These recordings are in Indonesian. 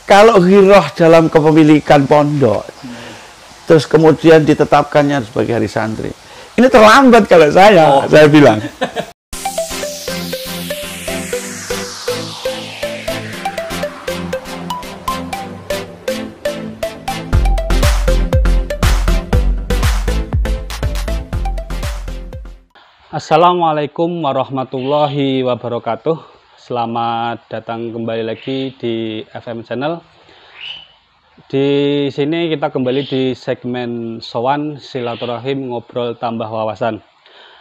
kalau giroh dalam kepemilikan pondok, terus kemudian ditetapkannya sebagai hari santri, ini terlambat kalau saya bilang. Assalamualaikum warahmatullahi wabarakatuh. Selamat datang kembali lagi di FM Channel. Di sini kita kembali di segmen Sowan Silaturahim Ngobrol Tambah Wawasan.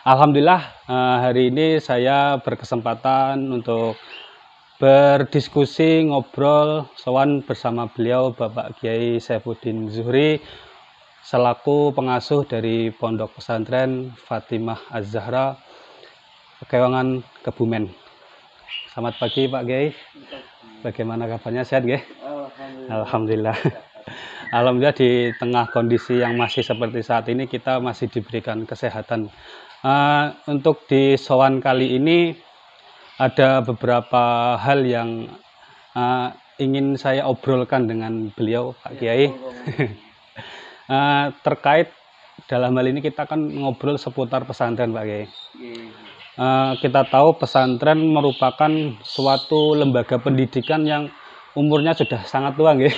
Alhamdulillah hari ini saya berkesempatan untuk berdiskusi ngobrol sowan bersama beliau Bapak Kiai Saifuddin Zuhri selaku pengasuh dari Pondok Pesantren Fatimah Az-Zahra Pekewangan Kebumen. Selamat pagi Pak Kiai. Bagaimana kabarnya, sehat nggih? Alhamdulillah. Alhamdulillah di tengah kondisi yang masih seperti saat ini kita masih diberikan kesehatan. Untuk di sowan kali ini ada beberapa hal yang ingin saya obrolkan dengan beliau Pak Kiai. Terkait dalam hal ini kita akan ngobrol seputar pesantren Pak Kiai. Kita tahu pesantren merupakan suatu lembaga pendidikan yang umurnya sudah sangat tua nggih.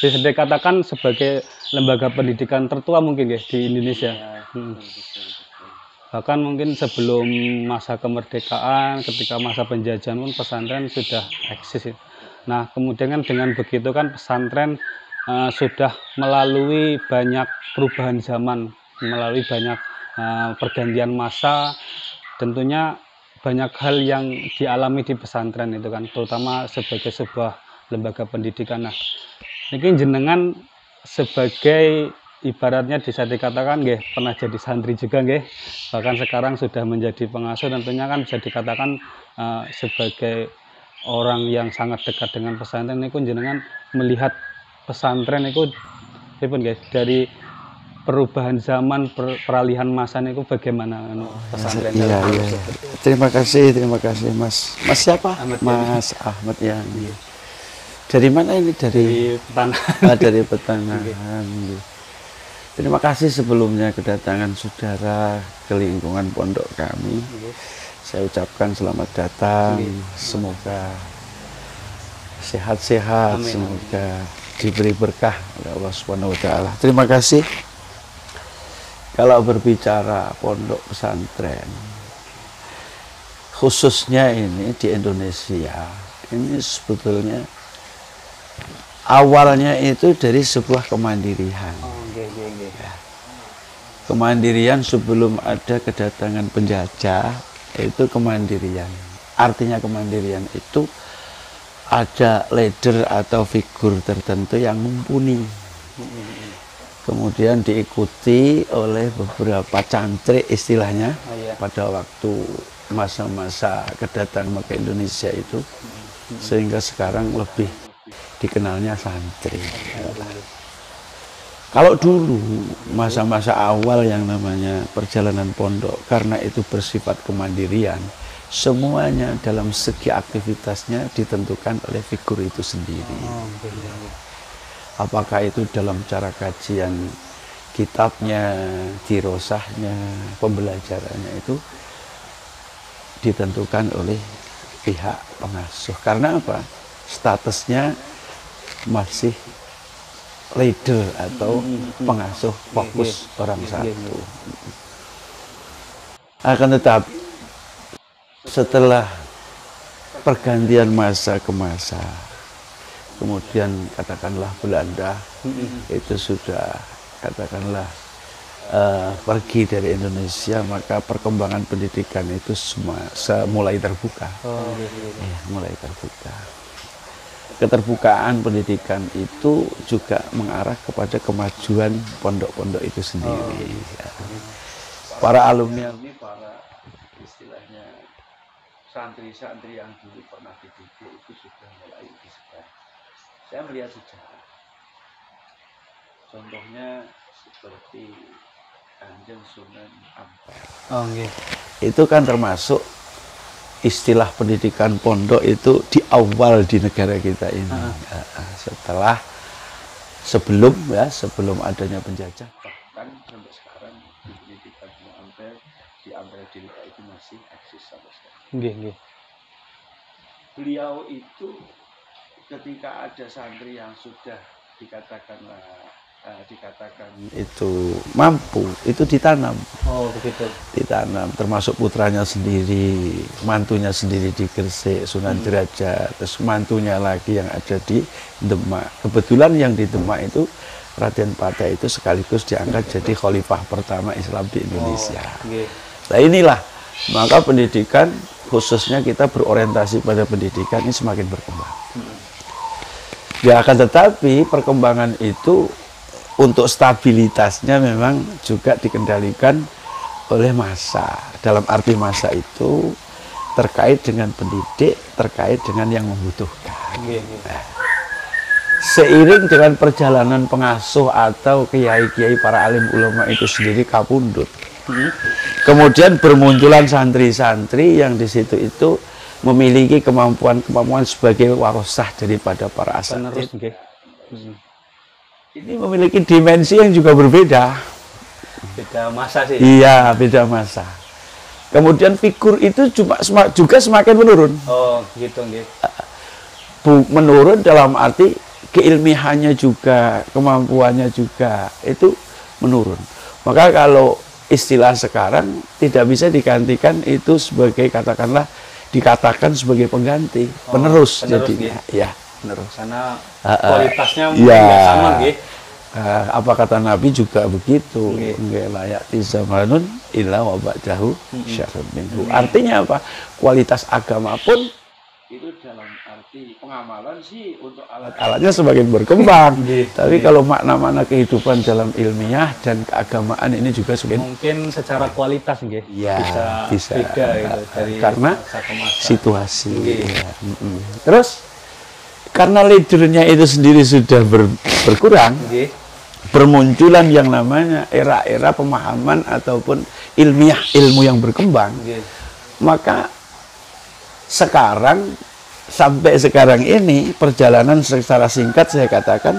Bisa dikatakan sebagai lembaga pendidikan tertua mungkin nggih di Indonesia. Bahkan mungkin sebelum masa kemerdekaan, ketika masa penjajahan pun pesantren sudah eksis. Nah, kemudian kan dengan begitu kan pesantren sudah melalui banyak perubahan zaman, melalui banyak pergantian masa, tentunya banyak hal yang dialami di pesantren itu kan, terutama sebagai sebuah lembaga pendidikan. Nah, ini jenengan sebagai ibaratnya bisa dikatakan nggih pernah jadi santri juga nggih, bahkan sekarang sudah menjadi pengasuh, tentunya kan bisa dikatakan sebagai orang yang sangat dekat dengan pesantren. Ini jenengan melihat pesantren itu dari perubahan zaman, peralihan masa itu bagaimana pesantren? Iya. Terima kasih Mas. Mas siapa? Mas Ahmad ya. Dari mana ini? Dari Petanahan. Dari Petanahan. Terima kasih sebelumnya kedatangan saudara ke lingkungan pondok kami. Saya ucapkan selamat datang. Semoga sehat-sehat, semoga diberi berkah oleh Allah Subhanahu wa taala. Terima kasih. Kalau berbicara pondok pesantren, khususnya ini di Indonesia, ini sebetulnya awalnya itu dari sebuah kemandirian. Kemandirian sebelum ada kedatangan penjajah, itu kemandirian. Artinya kemandirian itu ada leader atau figur tertentu yang mumpuni, kemudian diikuti oleh beberapa cantrik istilahnya pada waktu masa-masa kedatangan ke Indonesia itu, sehingga sekarang lebih dikenalnya santri. Kalau dulu masa-masa awal yang namanya perjalanan pondok, karena itu bersifat kemandirian, semuanya dalam segi aktivitasnya ditentukan oleh figur itu sendiri. Apakah itu dalam cara kajian kitabnya, dirosahnya, pembelajarannya itu ditentukan oleh pihak pengasuh. Karena apa? Statusnya masih leader atau pengasuh fokus orang satu. Akan tetapi setelah pergantian masa ke masa, kemudian katakanlah Belanda itu sudah katakanlah pergi dari Indonesia, maka perkembangan pendidikan itu mulai terbuka. Mulai terbuka. Keterbukaan pendidikan itu juga mengarah kepada kemajuan pondok-pondok itu sendiri. Para alumni, para istilahnya santri-santri yang dulu pernah dididik itu sudah mulai disebar. Saya melihat sejarah. Contohnya seperti Kanjeng Sunan Ampel. Itu kan termasuk istilah pendidikan pondok itu di awal di negara kita ini. Setelah sebelum adanya penjajah, bahkan sampai sekarang pendidikan di Ampel Deli itu masih eksis sampai sekarang. Beliau itu ketika ada santri yang sudah dikatakan itu mampu, itu ditanam. Oh, begitu. Ditanam, termasuk putranya sendiri, mantunya sendiri di Gresik, Sunan Derajat, terus mantunya lagi yang ada di Demak. Kebetulan yang di Demak itu Raden Patih itu sekaligus diangkat jadi khalifah pertama Islam di Indonesia. Nah inilah, maka pendidikan khususnya kita berorientasi pada pendidikan ini semakin berkembang. Ya akan tetapi perkembangan itu untuk stabilitasnya memang juga dikendalikan oleh masa. Dalam arti masa itu terkait dengan pendidik, terkait dengan yang membutuhkan. Nah, seiring dengan perjalanan pengasuh atau kiai-kiai para alim ulama itu sendiri kapundhut. Kemudian bermunculan santri-santri yang di situ itu memiliki kemampuan sebagai warosah daripada para asatidz. Ini memiliki dimensi yang juga berbeda. Beda masa sih. Iya, beda masa. Kemudian figur itu juga semakin menurun. Oh, gitu nggih. Menurun dalam arti keilmiahannya juga, kemampuannya juga itu menurun. Maka kalau istilah sekarang tidak bisa digantikan itu sebagai dikatakan sebagai pengganti, penerus jadinya. Ya, penerus. Karena kualitasnya mungkin nggak sama nggih. Apa kata Nabi juga begitu, nggak layak di zamanun illa wa ba'dahu syarrun minhu. Artinya apa? Kualitas agama pun itu dalam arti pengamalan sih untuk alat-alatnya semakin berkembang. Tapi kalau makna-makna kehidupan dalam ilmiah dan keagamaan ini juga mungkin secara kualitas nggih bisa beda gitu, dari karena masa ke masa. Situasi. Terus karena leadernya itu sendiri sudah berkurang, bermunculan yang namanya era-era pemahaman ataupun ilmu yang berkembang. Maka sampai sekarang ini perjalanan secara singkat saya katakan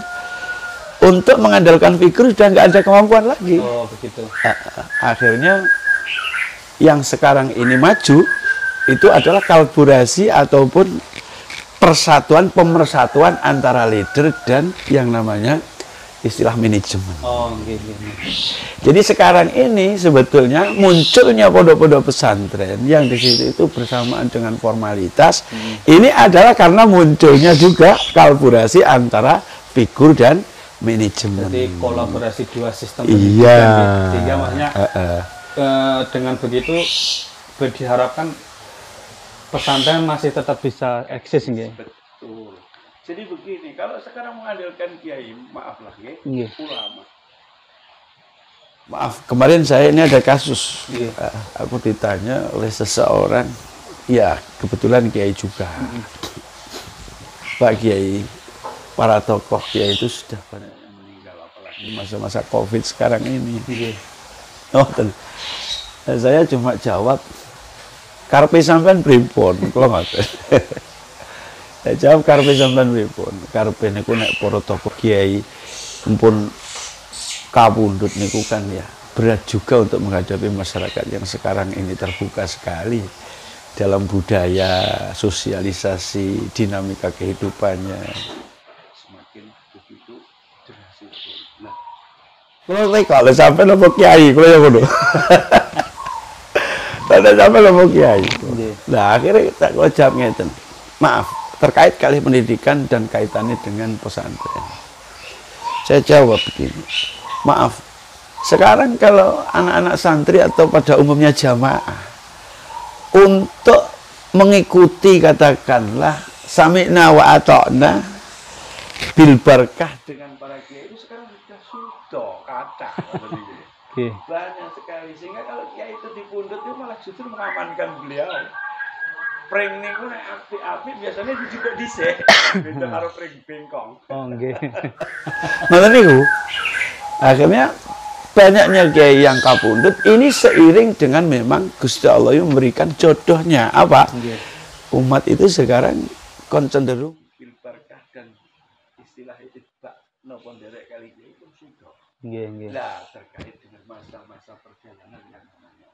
untuk mengandalkan figur sudah nggak ada kemampuan lagi. Oh, begitu. Akhirnya yang sekarang ini maju itu adalah kolaborasi ataupun pemersatuan antara leader dan yang namanya istilah manajemen. Oh, gitu. Jadi sekarang ini sebetulnya munculnya pondok-pondok pesantren yang di situ itu bersamaan dengan formalitas. Ini adalah karena munculnya juga kolaborasi antara figur dan manajemen. Jadi kolaborasi dua sistem. Iya. Sehingga makanya dengan begitu diharapkan pesantren masih tetap bisa eksis nggih. Betul. Jadi begini, kalau sekarang mengandalkan kiai, maaf lah ulama. Maaf, kemarin saya ini ada kasus. Aku ditanya oleh seseorang, ya kebetulan kiai juga. Pak Kiai, para tokoh kiai itu sudah banyak yang meninggal, apalagi masa-masa COVID sekarang ini. Saya cuma jawab, karpe sampean pripun, kalau nggak. Saya jawab karpe sampean pripun. Karpe niku nek para tokoh kiai pun kapundhut niku kan ya berat juga untuk menghadapi masyarakat yang sekarang ini terbuka sekali dalam budaya, sosialisasi, dinamika kehidupannya. Semakin begitu drastis. Nah, kalau sampai nopo kiai, kalau ya ngono. Tidak sampai nopo kiai. Nah, akhirnya tak jawab ngeten. Maaf, terkait kali pendidikan dan kaitannya dengan pesantren. Saya jawab begini, maaf, sekarang kalau anak-anak santri atau pada umumnya jamaah, untuk mengikuti katakanlah sami'na wa ata'na bil barkah dengan para kiai itu sekarang sudah kata. Banyak sekali, sehingga kalau kiai itu dipundhut itu malah justru mengamankan beliau. Pring niku nek apik-apik biasanya juga dhisik. Beda karo pring bengkong. Oh nggih. Ngoten niku. Akhirnya banyaknya kiai yang kapundhut ini seiring dengan memang Gusti Allah memberikan jodohnya. Apa? Umat itu sekarang cenderung bil barakah dan istilah ittiba napa nderek kali kiai pun sudah. Nggih. Lah terkait dengan masa-masa perjalanan yang namanya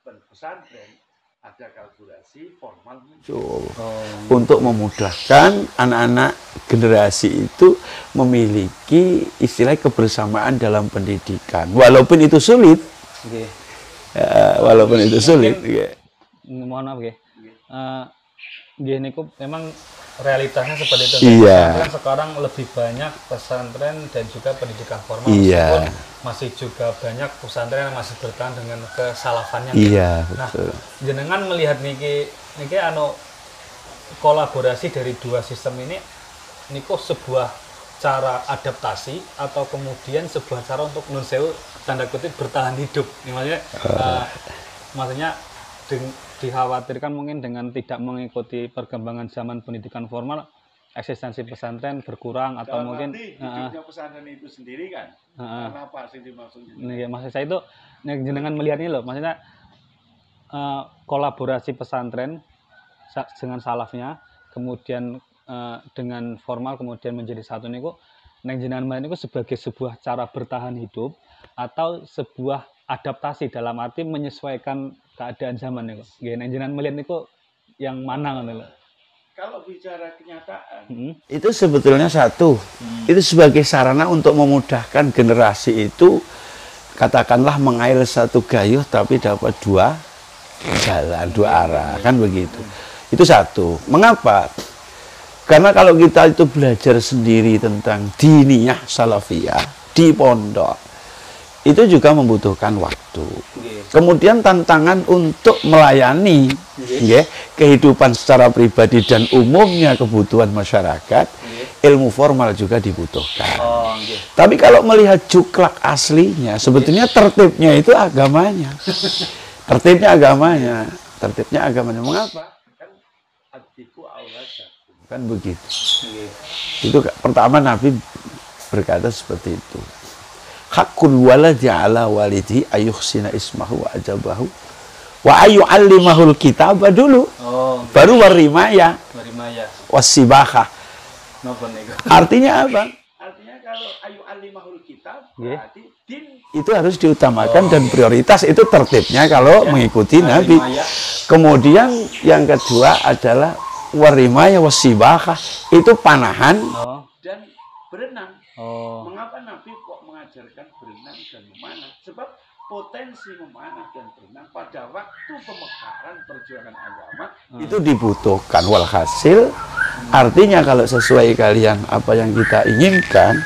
pesantren ada kalkulasi formal muncul untuk memudahkan anak-anak generasi itu memiliki istilah kebersamaan dalam pendidikan walaupun itu sulit. Walaupun itu sulit. Mohon maaf niku memang realitasnya seperti itu. Iya. Pesantren sekarang lebih banyak pesantren dan juga pendidikan formal. Iya. Masih juga banyak pesantren yang masih bertahan dengan kesalafannya. Iya, nah, betul. Jenengan melihat niki kolaborasi dari dua sistem ini niku sebuah cara adaptasi atau kemudian sebuah cara untuk nun sewu tanda kutip bertahan hidup. Maksudnya dikhawatirkan mungkin dengan tidak mengikuti perkembangan zaman pendidikan formal eksistensi pesantren berkurang atau dalam mungkin hidupnya pesantren itu sendiri kan. Kenapa sih dimaksudnya? Maksud saya itu jenengan melihat ini loh, maksudnya kolaborasi pesantren dengan salafnya kemudian dengan formal kemudian menjadi satu niku neng jenengan melihat niku sebagai sebuah cara bertahan hidup atau sebuah adaptasi dalam arti menyesuaikan keadaan zaman niku. Nggih, neng jenengan melihat niku yang mana ngono lho. Kalau bicara kenyataan, itu sebetulnya satu, itu sebagai sarana untuk memudahkan generasi itu, katakanlah mengail satu gayuh tapi dapat dua jalan, dua arah, kan begitu. Itu satu. Mengapa? Karena kalau kita itu belajar sendiri tentang diniyah salafiyah di pondok, itu juga membutuhkan waktu. Kemudian tantangan untuk melayani kehidupan secara pribadi dan umumnya kebutuhan masyarakat, ilmu formal juga dibutuhkan. Tapi kalau melihat juklak aslinya, sebetulnya tertibnya itu agamanya. Tertibnya agamanya. Mengapa? Kan atiku auladakum. Kan begitu. Itu pertama Nabi berkata seperti itu. Hakul waladi ala walidi ayuhsina ismahu wa ajabahu wa ayu'allimahul kitaba dulu. Baru warimaya wasibahah. Artinya apa? Artinya kalau ayu'allimahul kitab berarti din itu harus diutamakan dan prioritas itu tertibnya kalau mengikuti Nabi. Kemudian yang kedua adalah warimaya wasibahah, itu panahan dan berenang. Mengapa Nabi kok mengajarkan berenang dan memanah? Sebab potensi memanah dan berenang pada waktu pemekaran perjuangan agama itu dibutuhkan. Walhasil artinya kalau sesuai kalian apa yang kita inginkan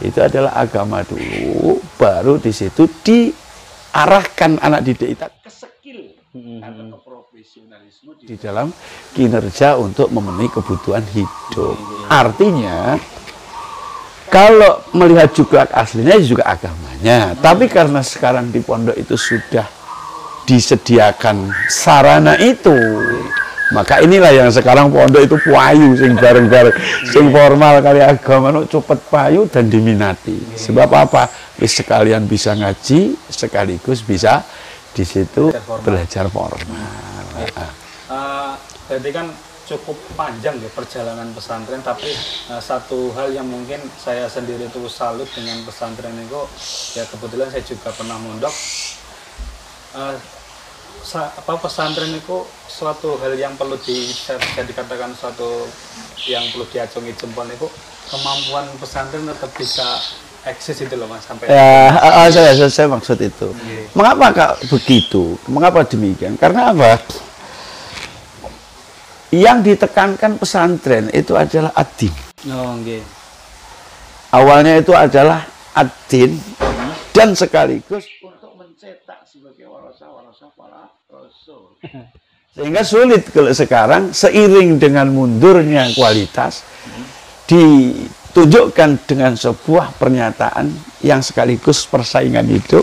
itu adalah agama dulu, baru di situ diarahkan anak didik kita ke skill atau ke profesionalisme di dalam kinerja untuk memenuhi kebutuhan hidup. Artinya kalau melihat juga aslinya juga agamanya, tapi karena sekarang di pondok itu sudah disediakan sarana itu, maka inilah yang sekarang pondok itu payu, sing bareng-bareng, sing formal kali agama no cepet payu dan diminati. Sebab apa? Wis sekalian bisa ngaji, sekaligus bisa di situ belajar formal. Berarti kan cukup panjang ya perjalanan pesantren, tapi satu hal yang mungkin saya sendiri itu salut dengan pesantren itu, ya kebetulan saya juga pernah mondok. Pesantren itu suatu hal yang perlu bisa dikatakan suatu yang perlu diacungi jempol itu, kemampuan pesantren tetap bisa eksis itu loh Mas sampai. Ya, saya maksud itu. Mengapa Kak begitu? Mengapa demikian? Karena apa? Yang ditekankan pesantren itu adalah ad-din. Awalnya itu adalah ad-din dan sekaligus untuk mencetak sebagai warasa-warasa para rasul. Sehingga sulit kalau sekarang seiring dengan mundurnya kualitas ditunjukkan dengan sebuah pernyataan yang sekaligus persaingan hidup.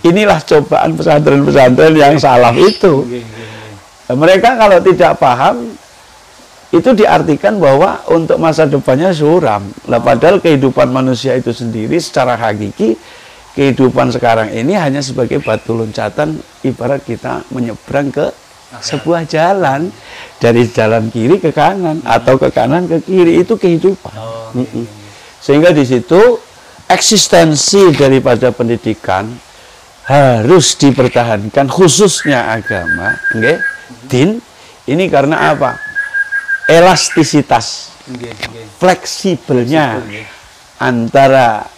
Inilah cobaan pesantren-pesantren yang salaf itu. Mereka kalau tidak paham itu diartikan bahwa untuk masa depannya suram. Lah padahal kehidupan manusia itu sendiri secara hakiki kehidupan sekarang ini hanya sebagai batu loncatan, ibarat kita menyeberang ke sebuah jalan, dari jalan kiri ke kanan atau ke kanan ke kiri, itu kehidupan. Sehingga di situ eksistensi daripada pendidikan harus dipertahankan, khususnya agama, din. Ini karena apa? Elastisitas, fleksibelnya antara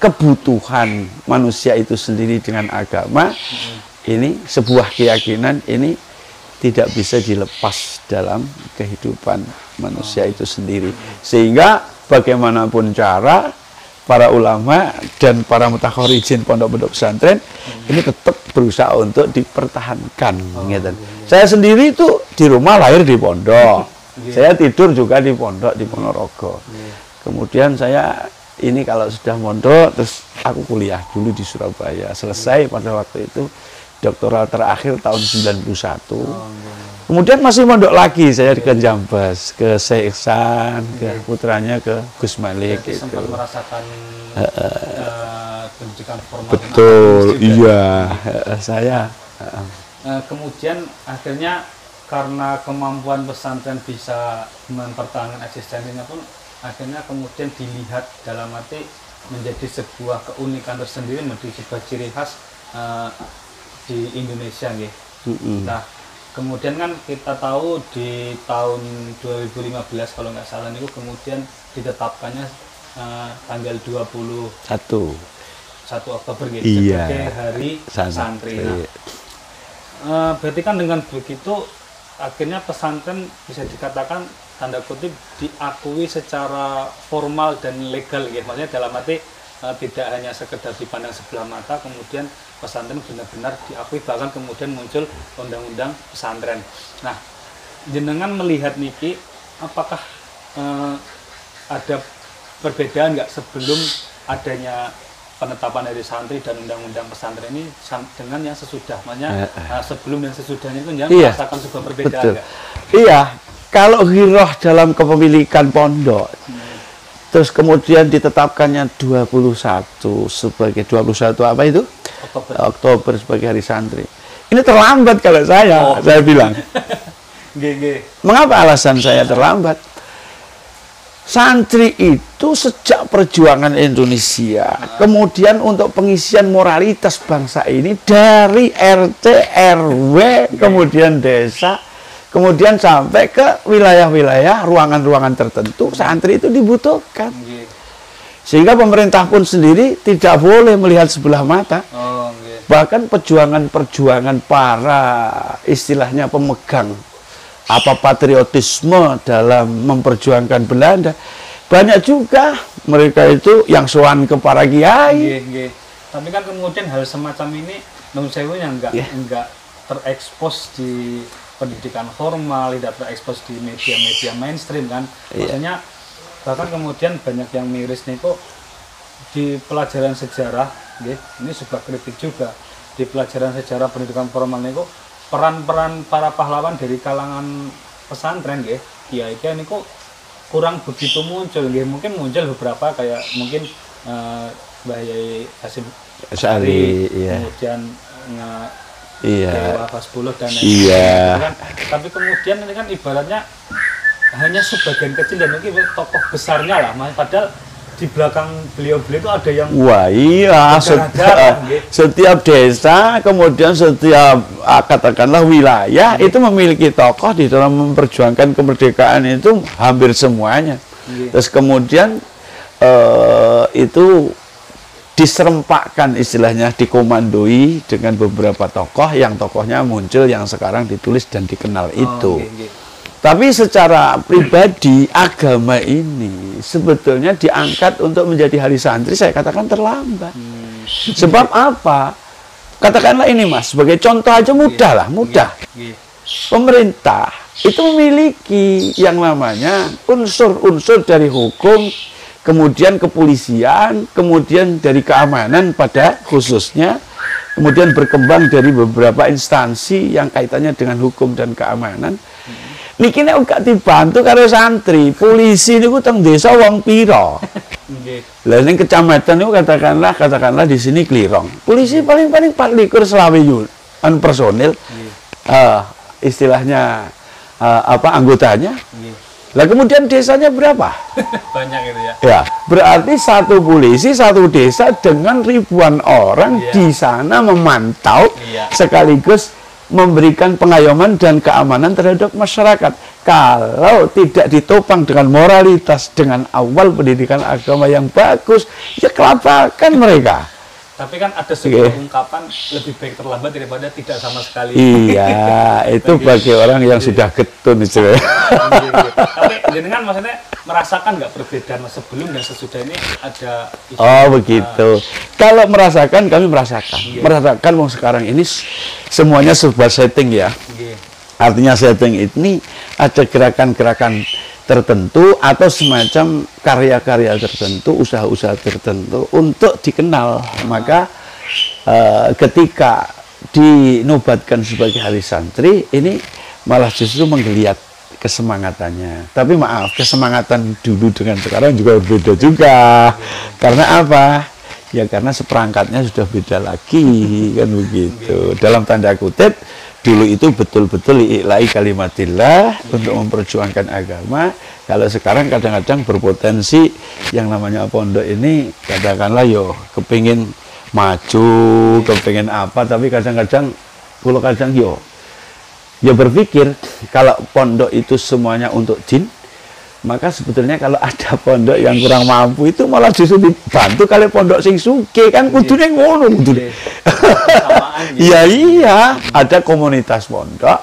kebutuhan manusia itu sendiri dengan agama. Ini sebuah keyakinan, ini tidak bisa dilepas dalam kehidupan manusia itu sendiri. Sehingga bagaimanapun cara, para ulama dan para mutakhorijin pondok-pondok pesantren ini tetap berusaha untuk dipertahankan. Gitu. Saya sendiri itu di rumah lahir di pondok, saya tidur juga di pondok di Ponorogo. Kemudian saya ini kalau sudah mondok, terus aku kuliah dulu di Surabaya, selesai pada waktu itu doktoral terakhir tahun 91. Kemudian masih mondok lagi saya ke Jambas, ke Syekh Ihsan, ke putranya ke Gus Malik. Jadi sempat merasakan pendidikan formal. Betul, iya. Saya. Kemudian akhirnya karena kemampuan pesantren bisa mempertahankan eksistensinya pun, akhirnya kemudian dilihat dalam arti menjadi sebuah keunikan tersendiri, menjadi sebuah ciri khas di Indonesia, Nah, kemudian kan kita tahu di tahun 2015 kalau nggak salah itu kemudian ditetapkannya tanggal 21 Oktober sebagai Hari Santri. Nah, berarti kan dengan begitu akhirnya pesantren bisa dikatakan tanda kutip diakui secara formal dan legal, maksudnya dalam arti tidak hanya sekedar dipandang sebelah mata, kemudian pesantren benar-benar diakui, bahkan kemudian muncul undang-undang pesantren. Nah, jenengan melihat niki, apakah ada perbedaan nggak sebelum adanya penetapan dari santri dan undang-undang pesantren ini dengan yang sesudah? Maksudnya sebelum dan sesudahnya itu jangan merasakan sebuah perbedaan nggak? Iya, kalau hiroh dalam kepemilikan pondok, terus kemudian ditetapkannya 21 sebagai 21 apa itu? Oktober sebagai Hari Santri. Ini terlambat kalau saya bilang. Mengapa alasan saya terlambat? Santri itu sejak perjuangan Indonesia, kemudian untuk pengisian moralitas bangsa ini dari RT, RW, kemudian desa, kemudian sampai ke wilayah-wilayah, ruangan-ruangan tertentu, santri itu dibutuhkan. Sehingga pemerintah pun sendiri tidak boleh melihat sebelah mata. Bahkan perjuangan-perjuangan para istilahnya pemegang patriotisme dalam memperjuangkan Belanda, banyak juga mereka itu yang sowan ke para kiai. Tapi kan kemudian hal semacam ini menurut saya enggak terekspos di pendidikan formal, tidak terekspos di media-media mainstream kan. Maksudnya bahkan kemudian banyak yang miris nih kok di pelajaran sejarah, ini sebuah kritik juga, di pelajaran sejarah pendidikan formal nih kok peran-peran para pahlawan dari kalangan pesantren, kiai ini kok kurang begitu muncul, mungkin muncul beberapa kayak mungkin Mbah Yai Hasyim Asy'ari, kemudian Dewa Fasbullah dan lain-lain, kan. Tapi kemudian ini kan ibaratnya hanya sebagian kecil dan mungkin tokoh besarnya lah, padahal di belakang beliau-beliau itu ada yang setiap desa, kemudian setiap katakanlah wilayah itu memiliki tokoh di dalam memperjuangkan kemerdekaan itu hampir semuanya. Terus kemudian itu diserempakkan, istilahnya dikomandoi dengan beberapa tokoh yang tokohnya muncul yang sekarang ditulis dan dikenal itu. Tapi secara pribadi agama ini sebetulnya diangkat untuk menjadi Hari Santri, saya katakan terlambat. Sebab apa? Katakanlah ini Mas, sebagai contoh aja mudah. Pemerintah itu memiliki yang namanya unsur-unsur dari hukum, kemudian kepolisian, kemudian dari keamanan pada khususnya, kemudian berkembang dari beberapa instansi yang kaitannya dengan hukum dan keamanan. Niki nek gak dibantu karo santri, polisi niku teng desa wong pira? Lah ning kecamatan itu katakanlah di sini Klirong. Polisi paling 24 personil. Istilahnya anggotanya. Lah kemudian desanya berapa? Banyak itu ya. Ya, berarti satu polisi satu desa dengan ribuan orang di sana memantau sekaligus memberikan pengayoman dan keamanan terhadap masyarakat. Kalau tidak ditopang dengan moralitas, dengan awal pendidikan agama yang bagus, ya kelabakan mereka. Tapi kan ada sebuah ungkapan lebih baik terlambat daripada tidak sama sekali. Iya, itu bagi orang yang sudah getun itu. Tapi jenengan maksudnya merasakan nggak perbedaan sebelum dan sesudah ini ada isu? Oh begitu. Kalau merasakan, kami merasakan. Merasakan sekarang ini semuanya sebuah setting ya. Artinya setting ini ada gerakan-gerakan tertentu atau semacam karya-karya tertentu, usaha-usaha tertentu untuk dikenal. Maka ketika dinobatkan sebagai hari santri, ini malah justru menggeliat kesemangatannya. Tapi maaf, kesemangatan dulu dengan sekarang juga berbeda juga. Karena apa? Ya karena seperangkatnya sudah beda lagi, kan begitu. Dalam tanda kutip, dulu itu betul-betul li'ila'i kalimatillah untuk memperjuangkan agama. Kalau sekarang kadang-kadang berpotensi yang namanya pondok ini katakanlah kepingin maju, kepingin apa, tapi kadang-kadang ya berpikir kalau pondok itu semuanya untuk jin, maka sebetulnya kalau ada pondok yang kurang mampu itu malah justru dibantu kali pondok sing suke, kan kudune ngono kudune. Iya, ada komunitas pondok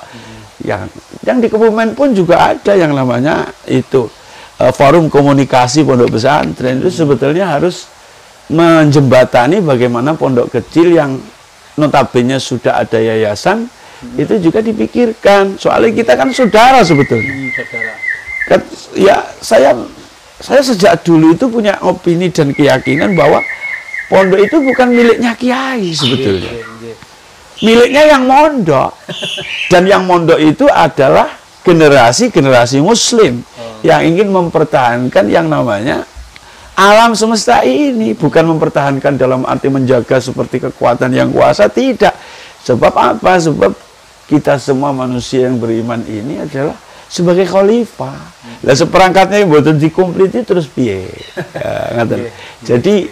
yang di Kebumen pun juga ada yang namanya itu forum komunikasi pondok pesantren. Itu sebetulnya harus menjembatani bagaimana pondok kecil yang notabene sudah ada yayasan itu juga dipikirkan. Soalnya kita kan saudara sebetulnya. Ya saya sejak dulu itu punya opini dan keyakinan bahwa pondok itu bukan miliknya kiai sebetulnya. Miliknya yang mondok. Dan yang mondok itu adalah generasi muslim yang ingin mempertahankan yang namanya alam semesta ini, bukan mempertahankan dalam arti menjaga seperti kekuatan yang kuasa, tidak. Sebab apa? Sebab kita semua manusia yang beriman ini adalah sebagai khalifah. Lah seperangkatnya yang boten dikompliti terus piye? Ya, jadi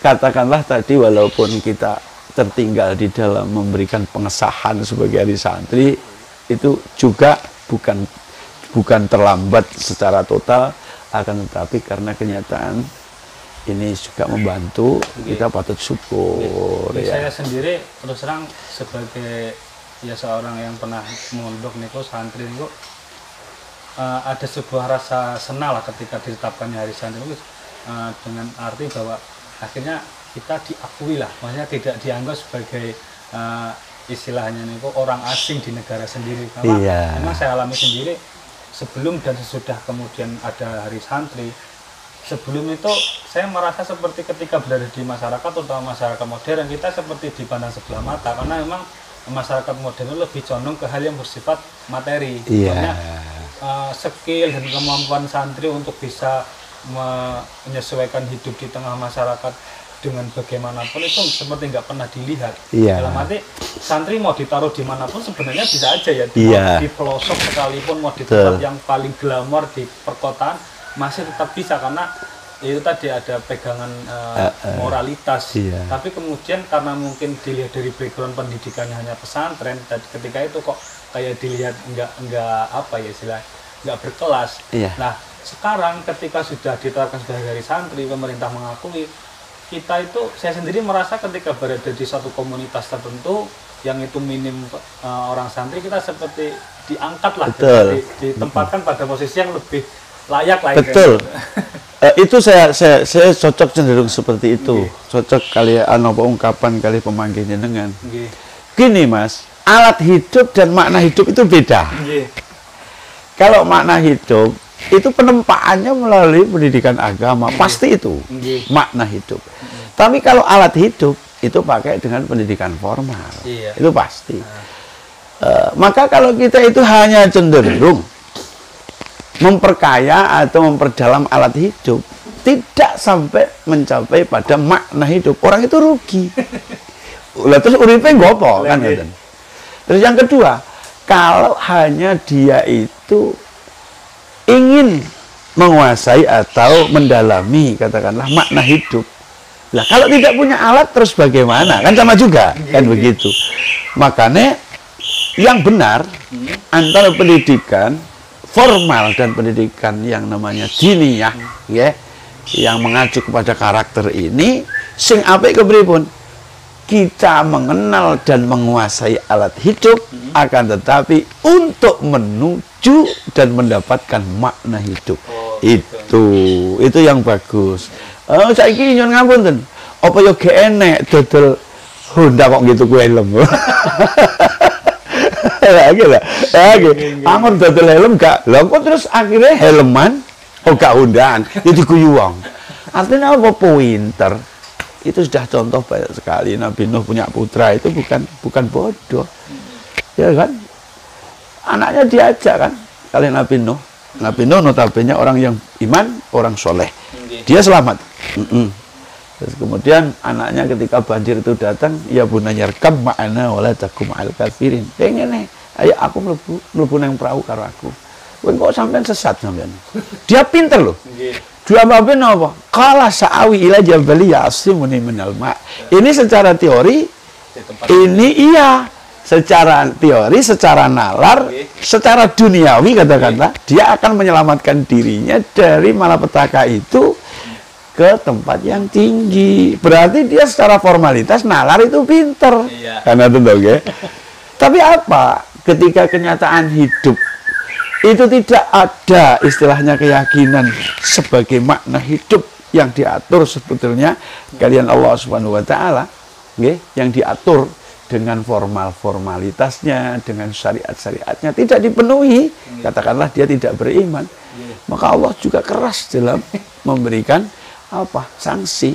katakanlah tadi walaupun kita tertinggal di dalam memberikan pengesahan sebagai hari santri, itu juga bukan terlambat secara total, akan tetapi karena kenyataan ini juga membantu, kita patut syukur. Ya. Saya sendiri terus terang sebagai seorang yang pernah mondok niku santri niku ada sebuah rasa senang lah ketika ditetapkannya hari santri niku, dengan arti bahwa akhirnya kita diakui lah, maksudnya tidak dianggap sebagai istilahnya niku orang asing di negara sendiri. Karena memang saya alami sendiri sebelum dan sesudah kemudian ada hari santri. Sebelum itu saya merasa seperti ketika berada di masyarakat, terutama masyarakat modern, kita seperti dipandang sebelah mata, karena memang masyarakat modern lebih condong ke hal yang bersifat materi. Soalnya skill dan kemampuan santri untuk bisa menyesuaikan hidup di tengah masyarakat dengan bagaimanapun itu seperti nggak pernah dilihat. Dalam arti santri mau ditaruh dimanapun sebenarnya bisa aja ya, di pelosok sekalipun, mau di tempat yang paling glamor di perkotaan masih tetap bisa, karena itu tadi ada pegangan moralitas. Tapi kemudian karena mungkin dilihat dari background pendidikannya hanya pesantren, dan ketika itu kok kayak dilihat enggak apa ya istilah, enggak berkelas. Nah sekarang ketika sudah ditetapkan sebagai hari santri, pemerintah mengakui, kita itu, saya sendiri merasa ketika berada di suatu komunitas tertentu yang itu minim orang santri, kita seperti diangkat lah, ditempatkan pada posisi yang lebih layak lah. Betul. Itu saya cocok cenderung seperti itu. Cocok kali ungkapan kali pemanggil jenengan. Gini Mas, alat hidup dan makna hidup itu beda. Kalau makna hidup itu penempaannya melalui pendidikan agama, pasti itu makna hidup. Tapi kalau alat hidup itu pakai dengan pendidikan formal, itu pasti. Maka kalau kita itu hanya cenderung memperkaya atau memperdalam alat hidup tidak sampai mencapai pada makna hidup, orang itu rugi. Lah terus uripe ngopo kan ngoten. Terus yang kedua, kalau hanya dia itu ingin menguasai atau mendalami katakanlah makna hidup. Lah kalau tidak punya alat terus bagaimana? Kan sama juga, kan begitu. Makanya yang benar antara pendidikan formal dan pendidikan yang namanya diniyah, ya, yang mengacu kepada karakter ini, sing apik kepripun? Kita mengenal dan menguasai alat hidup, akan tetapi untuk menuju dan mendapatkan makna hidup. Itu yang bagus. Saiki nyuwun ngapunten. Apa yo gek enek dodol Honda kok gitu kuwi helm. Lagi lah. Amun dodol helm gak. Lah kok terus akhirnya helman gak Hondaan, itu diguyu wong. Artinya apa pinter? Itu sudah contoh banyak sekali. Nabi Nuh punya putra itu bukan bodoh, ya kan? Anaknya diajak kan, kalian Nabi Nuh. Nabi Nuh notabene orang yang iman, orang soleh. Dia selamat. Terus kemudian anaknya ketika banjir itu datang, ya bunanya rekam ma'ana wala takum al kafirin. Pengen nih, ayo aku mlebu nang perahu karo aku. Kowe kok sampean sesat sampean. Dia pinter loh. Dua babin apa? Qala sa'awi ila jabali ya'simuni minal ma'. Ini secara teori, ini iya. Secara teori, secara nalar, secara duniawi katakanlah, dia akan menyelamatkan dirinya dari malapetaka itu ke tempat yang tinggi. Berarti dia secara formalitas nalar itu pinter. Karena itu dong ya. Tapi apa? Ketika kenyataan hidup itu tidak ada istilahnya keyakinan sebagai makna hidup yang diatur sebetulnya kalian Allah Subhanahu wa taala, nggih, yang diatur dengan formalitasnya, dengan syariat-syariatnya tidak dipenuhi, katakanlah dia tidak beriman. Maka Allah juga keras dalam memberikan apa? Sanksi.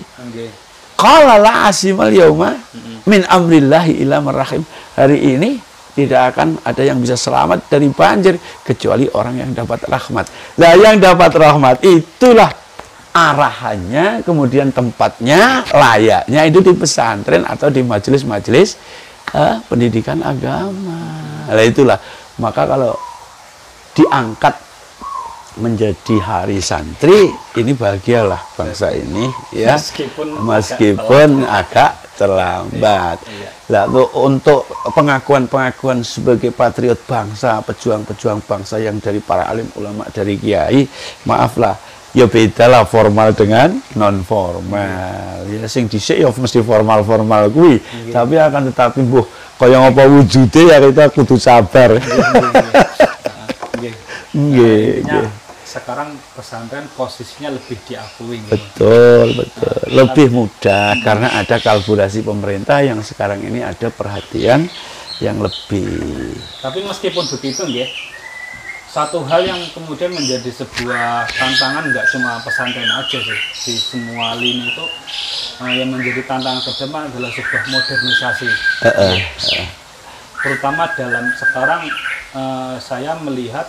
Qala la asimal yauma min amrillahi illa marrahim. Hari ini tidak akan ada yang bisa selamat dari banjir kecuali orang yang dapat rahmat. Nah, yang dapat rahmat itulah arahannya, kemudian tempatnya, layaknya itu di pesantren atau di majelis-majelis pendidikan agama. Nah, itulah. Maka kalau diangkat menjadi hari santri, ini bahagialah bangsa ini, ya, meskipun agak terlambat. Lalu untuk pengakuan sebagai patriot bangsa, pejuang-pejuang bangsa yang dari para alim ulama, dari kiai, maaflah, ya bedalah formal dengan non formal. Ya sing dhisik ya mesti formal kuwi, tapi akan tetapi mbuh kaya apa wujude ya kita kudu sabar. Nggih. Sekarang pesantren posisinya lebih diakui. Betul. Lebih mudah karena ada kalkulasi pemerintah yang sekarang ini ada perhatian yang lebih. Tapi meskipun begitu ya, satu hal yang kemudian menjadi sebuah tantangan nggak cuma pesantren aja sih, di semua lini itu yang menjadi tantangan ke depan adalah sebuah modernisasi. Terutama dalam sekarang saya melihat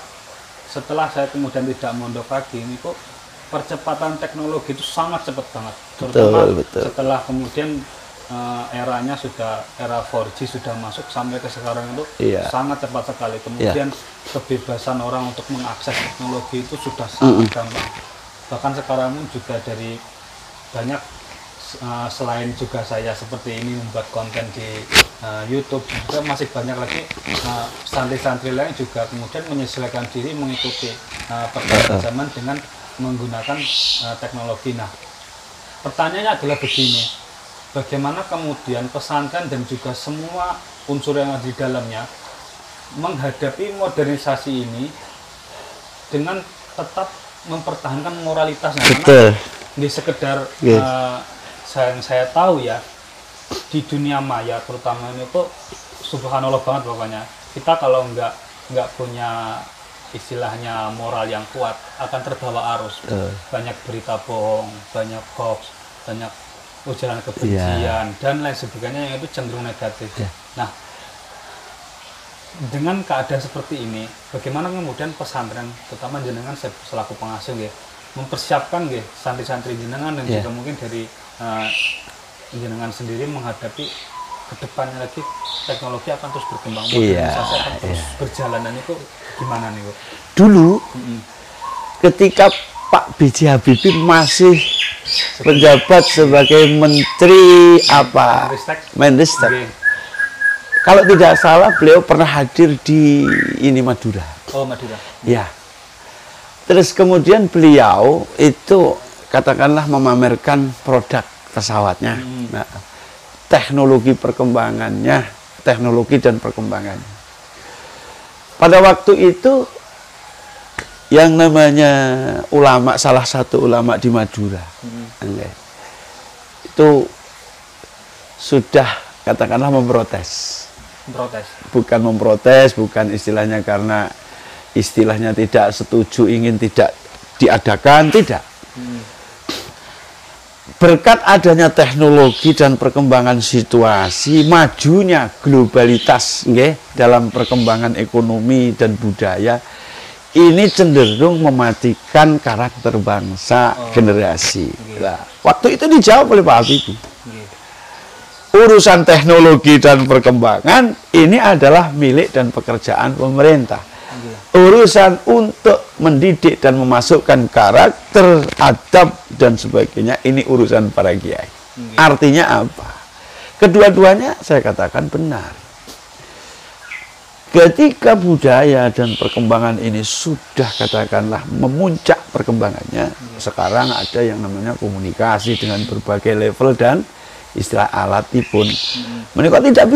setelah saya kemudian tidak mondok lagi, ini kok percepatan teknologi itu sangat cepat banget. Terutama setelah kemudian eranya sudah era 4G sudah masuk sampai ke sekarang itu sangat cepat sekali. Kemudian kebebasan orang untuk mengakses teknologi itu sudah sangat gampang. Bahkan sekarang juga dari banyak selain juga saya seperti ini membuat konten di YouTube, juga masih banyak lagi santri-santri lain juga kemudian menyesuaikan diri mengikuti perkembangan zaman dengan menggunakan teknologi. Nah, pertanyaannya adalah begini, bagaimana kemudian pesantren dan juga semua unsur yang ada di dalamnya menghadapi modernisasi ini dengan tetap mempertahankan moralitasnya. Karena di sekedar yang saya tahu ya, di dunia maya terutama ini tuh subhanallah banget pokoknya. Kita kalau nggak punya istilahnya moral yang kuat akan terbawa arus. Banyak berita bohong, banyak hoax, banyak ujaran kebencian dan lain sebagainya yang itu cenderung negatif. Nah, dengan keadaan seperti ini, bagaimana kemudian pesantren, terutama jenengan selaku pengasuh ya, mempersiapkan ya santri-santri jenengan dan juga mungkin dari jenengan sendiri menghadapi kedepannya lagi teknologi akan terus berkembang, modernisasi akan terus berjalan, itu gimana nih Bu? Dulu ketika Pak B.J. Habibie masih menjabat sebagai Menteri Menristek. Kalau tidak salah beliau pernah hadir di Madura. Oh, Madura. Ya. Terus kemudian beliau itu katakanlah memamerkan produk pesawatnya. Nah, teknologi dan perkembangannya. Pada waktu itu yang namanya ulama, salah satu ulama di Madura, itu sudah katakanlah memprotes. Bukan memprotes, bukan istilahnya karena istilahnya tidak setuju, ingin tidak diadakan, tidak. Berkat adanya teknologi dan perkembangan situasi, majunya globalitas dalam perkembangan ekonomi dan budaya, ini cenderung mematikan karakter bangsa generasi. Nah, waktu itu dijawab oleh Pak Habibie. Urusan teknologi dan perkembangan ini adalah milik dan pekerjaan pemerintah. Urusan untuk mendidik dan memasukkan karakter, adab dan sebagainya, ini urusan para kiai. Artinya apa? Kedua-duanya saya katakan benar. Ketika budaya dan perkembangan ini sudah katakanlah memuncak perkembangannya, sekarang ada yang namanya komunikasi dengan berbagai level dan istilah alatipun, mereka tidak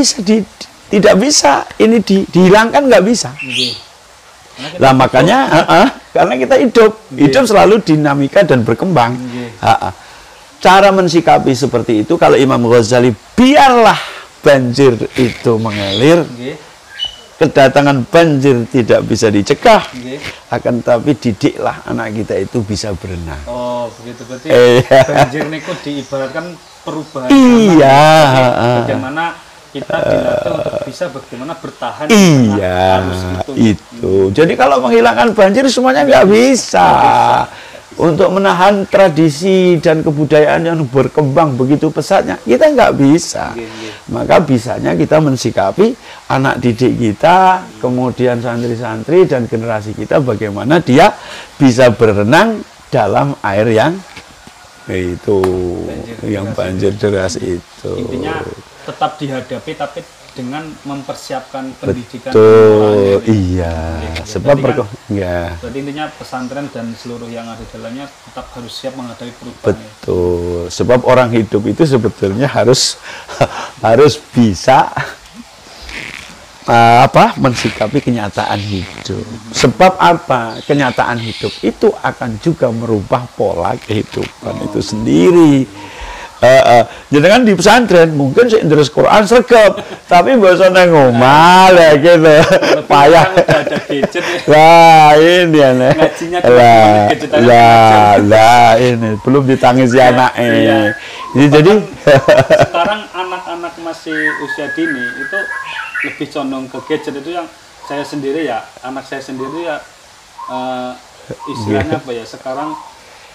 bisa ini dihilangkan, nggak bisa. Lah makanya karena kita hidup selalu dinamika dan berkembang. Cara mensikapi seperti itu, kalau Imam Ghazali, biarlah banjir itu mengalir, kedatangan banjir tidak bisa dicegah, akan tapi didiklah anak kita itu bisa berenang. Oh, begitu, berarti banjir niku diibaratkan perubahan. Bagaimana kita dilatih untuk bisa bagaimana bertahan. Itu. Jadi kalau menghilangkan banjir semuanya nggak bisa. Untuk menahan tradisi dan kebudayaan yang berkembang begitu pesatnya, kita nggak bisa. Maka bisanya kita mensikapi anak didik kita, kemudian santri-santri dan generasi kita, bagaimana dia bisa berenang dalam air yang itu, banjir deras itu. Intinya tetap dihadapi, tapi dengan mempersiapkan pendidikan. Betul, iya. Sebab berarti intinya pesantren dan seluruh yang ada di dalamnya tetap harus siap menghadapi perubahan. Betul. Sebab orang hidup itu sebetulnya harus bisa mensikapi kenyataan hidup. Sebab apa? Kenyataan hidup itu akan juga merubah pola kehidupan itu sendiri. Jadi kan di pesantren mungkin sih terus Quran sergap, tapi bahasanya ngomel ya gitu, payah. Lah ini aneh. Lah ini belum ditangisi anaknya. Jadi sekarang anak-anak masih usia dini itu lebih condong ke gadget. Itu yang saya sendiri ya, anak saya sendiri ya, istilahnya apa ya, sekarang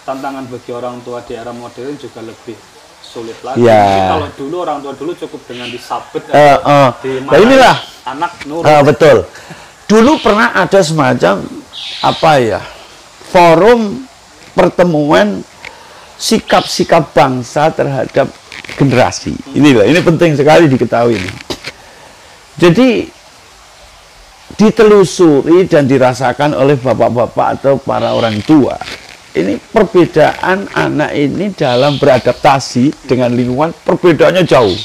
tantangan bagi orang tua di era modern juga lebih sulit lagi. Kalau dulu orang tua dulu cukup dengan disabet, inilah anak nurut. Betul. Dulu pernah ada semacam forum pertemuan sikap-sikap bangsa terhadap generasi. Ini penting sekali diketahui ini. Jadi ditelusuri dan dirasakan oleh bapak-bapak atau para orang tua. Ini perbedaan anak ini dalam beradaptasi dengan lingkungan, perbedaannya jauh.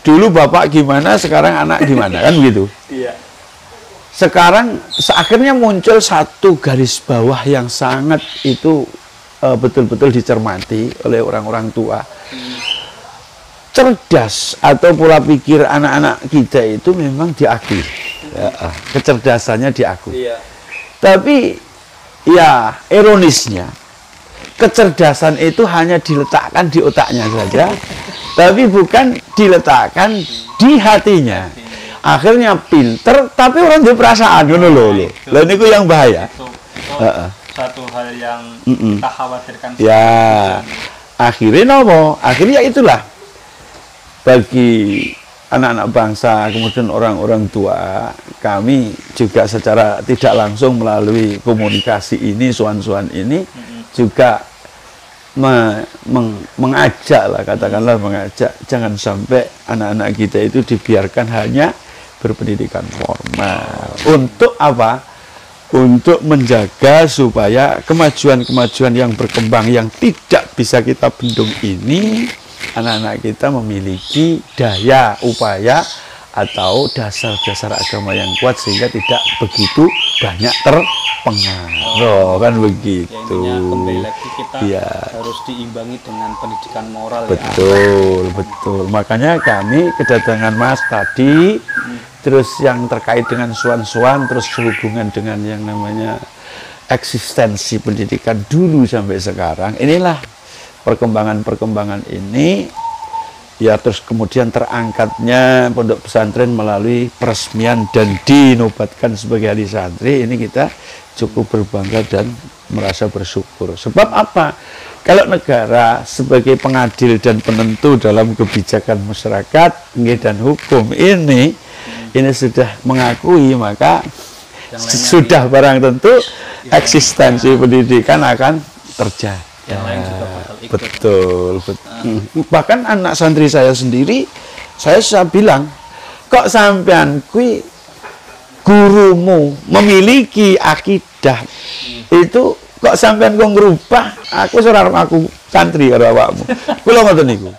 Dulu bapak gimana, sekarang anak gimana, kan begitu. Sekarang akhirnya muncul satu garis bawah yang sangat itu betul-betul dicermati oleh orang-orang tua. Cerdas atau pola pikir anak-anak kita itu memang diakui, kecerdasannya diakui. Tapi ya ironisnya, kecerdasan itu hanya diletakkan di otaknya saja, tapi bukan diletakkan di hatinya. akhirnya pinter tapi orang dia perasaan ngono lho. Lha niku yang bahaya. Itu satu hal yang kita khawatirkan. Ya, akhirnya nopo? Akhirnya itulah bagi anak-anak bangsa, kemudian orang-orang tua, kami juga secara tidak langsung melalui komunikasi ini, suan-suan ini, juga mengajak lah, katakanlah mengajak, jangan sampai anak-anak kita itu dibiarkan hanya berpendidikan formal. Untuk apa? Untuk menjaga supaya kemajuan-kemajuan yang berkembang yang tidak bisa kita bendung ini, anak-anak kita memiliki daya upaya atau dasar-dasar agama yang kuat sehingga tidak begitu banyak terpengaruh, kan begitu. Ya, kembali lagi kita harus diimbangi dengan pendidikan moral. Betul, betul. Makanya kami kedatangan Mas tadi, terus yang terkait dengan suan-suan, terus sehubungan dengan yang namanya eksistensi pendidikan dulu sampai sekarang, inilah perkembangan-perkembangan ini, ya terus kemudian terangkatnya pondok pesantren melalui peresmian dan dinobatkan sebagai ahli santri, ini kita cukup berbangga dan merasa bersyukur. Sebab apa? Kalau negara sebagai pengadil dan penentu dalam kebijakan masyarakat dan hukum ini sudah mengakui, maka sudah barang tentu eksistensi pendidikan akan terjadi. Yang lain juga bakal ikut. Betul. Bahkan anak santri saya sendiri, saya bilang, kok sampean kui gurumu memiliki akidah itu kok sampean kok ngerubah, aku seorang aku santri karo awakmu. Kula ngoten niku.